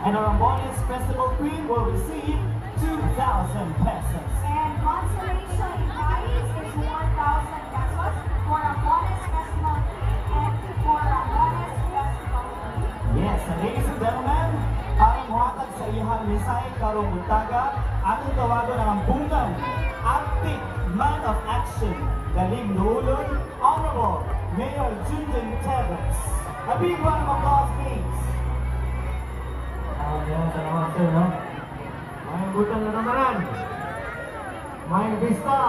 And our Ambones Festival Queen will receive 2,000 pesos. And consolation prize is 1,000 pesos for Ambones Festival Queen and for Ambones Festival Queen. Yes, and ladies and gentlemen, aring muhatag sa iyang misay karong buntaga, atong tawagon ang bungan, active man of action, galing luulon, Honorable Mayor Junjun Teves. A big round of applause, please. Salamat sir, no? May butan na naman. May vista.